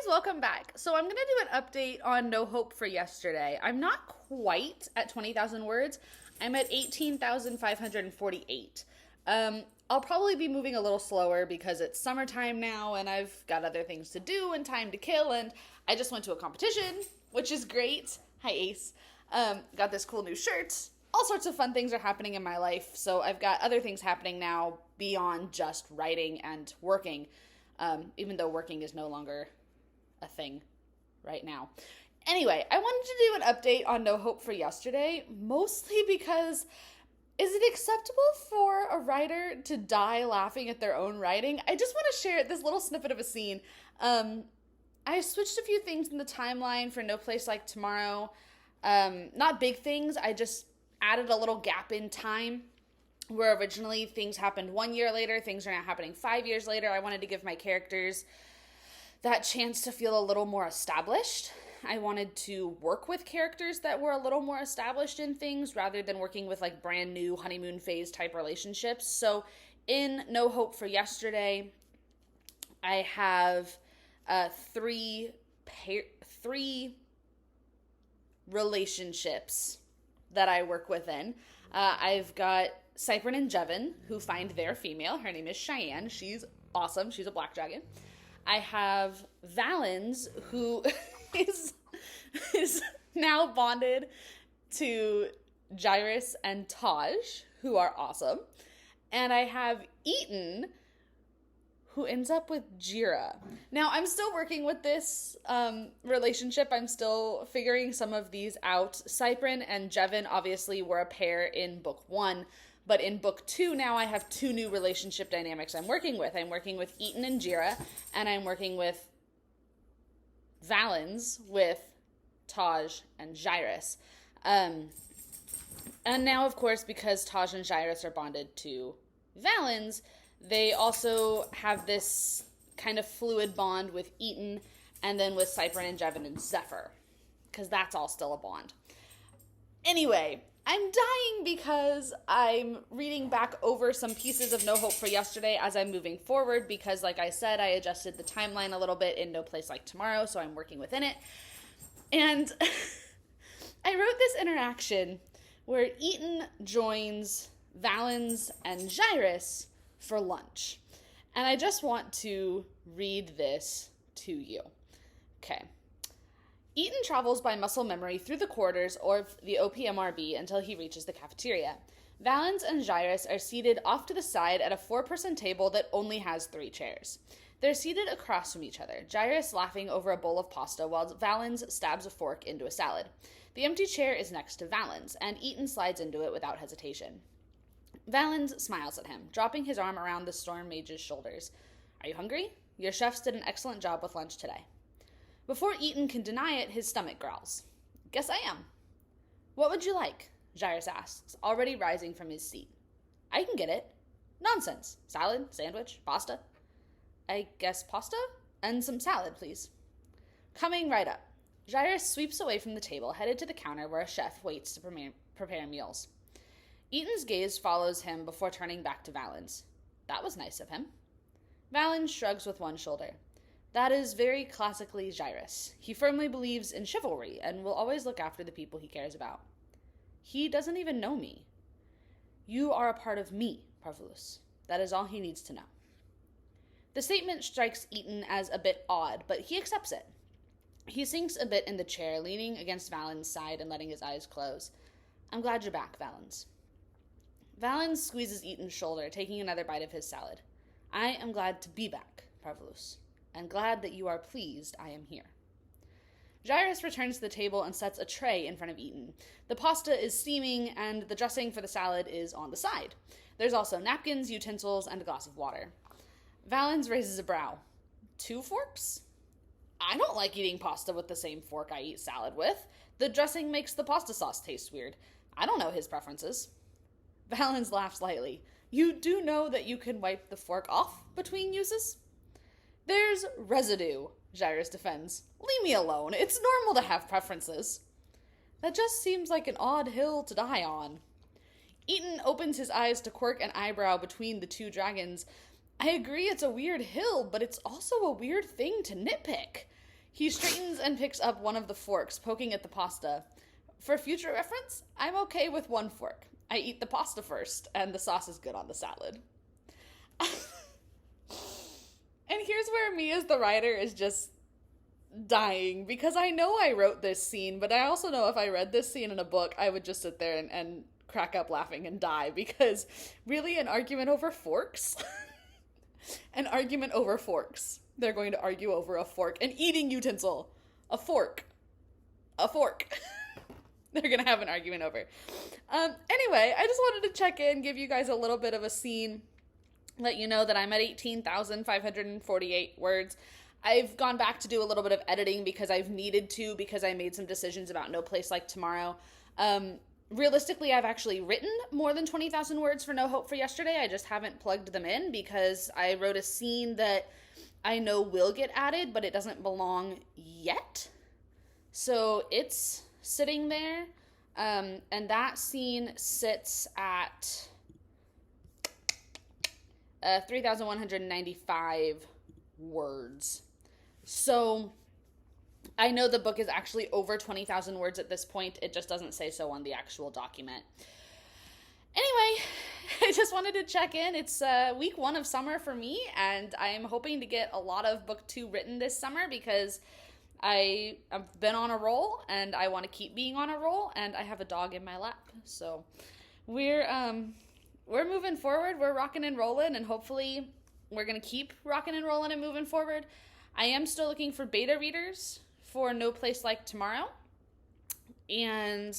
welcome back. So I'm going to do an update on No Hope for Yesterday. I'm not quite at 20,000 words. I'm at 18,548. I'll probably be moving a little slower because it's summertime now and I've got other things to do and time to kill, and I just went to a competition, which is great. Hi, Ace. Got this cool new shirt. All sorts of fun things are happening in my life, so I've got other things happening now beyond just writing and working, even though working is no longer a thing right now. Anyway, I wanted to do an update on No Hope for Yesterday, mostly because is it acceptable for a writer to die laughing at their own writing? I just want to share this little snippet of a scene. I switched a few things in the timeline for No Place Like Tomorrow. Not big things, I just added a little gap in time where originally things happened 1 year later, things are now happening 5 years later. I wanted to give my characters that chance to feel a little more established. I wanted to work with characters that were a little more established in things rather than working with like brand new honeymoon phase type relationships. So in No Hope for Yesterday, I have three relationships that I work within. I've got Cypern and Jevin, who find their female. Her name is Cheyenne. She's awesome. She's a black dragon. I have Valens, who is now bonded to Jairus and Taj, who are awesome. And I have Eaton, who ends up with Jira. Now, I'm still working with this relationship. I'm still figuring some of these out. Cypern and Jevin obviously were a pair in book 1, but in book 2 now I have 2 new relationship dynamics I'm working with. I'm working with Eaton and Jira, and I'm working with Valens with Taj and Jairus. And now, of course, because Taj and Jairus are bonded to Valens, they also have this kind of fluid bond with Eaton, and then with Cypern and Jevin and Zephyr, because that's all still a bond. Anyway, I'm dying because I'm reading back over some pieces of No Hope for Yesterday as I'm moving forward, because like I said, I adjusted the timeline a little bit in No Place Like Tomorrow, so I'm working within it. And I wrote this interaction where Eaton joins Valens and Jairus for lunch. And I just want to read this to you. Okay. Eaton travels by muscle memory through the corridors of the OPMRB until he reaches the cafeteria. Valens and Jairus are seated off to the side at a 4-person table that only has 3 chairs. They're seated across from each other, Jairus laughing over a bowl of pasta while Valens stabs a fork into a salad. The empty chair is next to Valens, and Eaton slides into it without hesitation. Valens smiles at him, dropping his arm around the Storm Mage's shoulders. Are you hungry? Your chefs did an excellent job with lunch today. Before Eaton can deny it, his stomach growls. Guess I am. What would you like? Jairus asks, already rising from his seat. I can get it. Nonsense. Salad, sandwich, pasta. I guess pasta? And some salad, please. Coming right up. Jairus sweeps away from the table, headed to the counter where a chef waits to prepare meals. Eaton's gaze follows him before turning back to Valens. That was nice of him. Valens shrugs with one shoulder. That is very classically Jairus. He firmly believes in chivalry and will always look after the people he cares about. He doesn't even know me. You are a part of me, Parvulus. That is all he needs to know. The statement strikes Eaton as a bit odd, but he accepts it. He sinks a bit in the chair, leaning against Valens' side and letting his eyes close. I'm glad you're back, Valens. Valens squeezes Eaton's shoulder, taking another bite of his salad. I am glad to be back, Parvulus, and glad that you are pleased I am here. Jairus returns to the table and sets a tray in front of Eaton. The pasta is steaming, and the dressing for the salad is on the side. There's also napkins, utensils, and a glass of water. Valens raises a brow. 2 forks? I don't like eating pasta with the same fork I eat salad with. The dressing makes the pasta sauce taste weird. I don't know his preferences. Valens laughs lightly. You do know that you can wipe the fork off between uses? There's residue, Jairus defends. Leave me alone. It's normal to have preferences. That just seems like an odd hill to die on. Eaton opens his eyes to quirk an eyebrow between the 2 dragons. I agree it's a weird hill, but it's also a weird thing to nitpick. He straightens and picks up one of the forks, poking at the pasta. For future reference, I'm okay with one fork. I eat the pasta first, and the sauce is good on the salad. And here's where me as the writer is just dying, because I know I wrote this scene, but I also know if I read this scene in a book, I would just sit there and crack up laughing and die, because really, an argument over forks? An argument over forks. They're going to argue over a fork, an eating utensil, a fork. They're going to have an argument over. Anyway, I just wanted to check in, give you guys a little bit of a scene, let you know that I'm at 18,548 words. I've gone back to do a little bit of editing because I've needed to, because I made some decisions about No Place Like Tomorrow. Realistically, I've actually written more than 20,000 words for No Hope for Yesterday. I just haven't plugged them in because I wrote a scene that I know will get added, but it doesn't belong yet. So it's sitting there, and that scene sits at 3,195 words. So I know the book is actually over 20,000 words at this point. It just doesn't say so on the actual document. Anyway, I just wanted to check in. It's week 1 of summer for me, and I'm hoping to get a lot of book 2 written this summer because I've been on a roll, and I want to keep being on a roll, and I have a dog in my lap. So we're moving forward. We're rocking and rolling, and hopefully we're going to keep rocking and rolling and moving forward. I am still looking for beta readers for No Place Like Tomorrow, and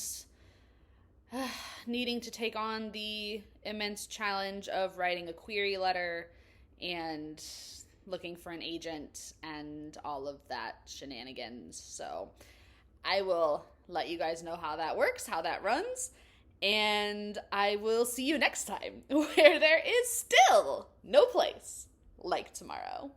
needing to take on the immense challenge of writing a query letter and looking for an agent and all of that shenanigans. So I will let you guys know how that works, how that runs, and I will see you next time where there is still no place like tomorrow.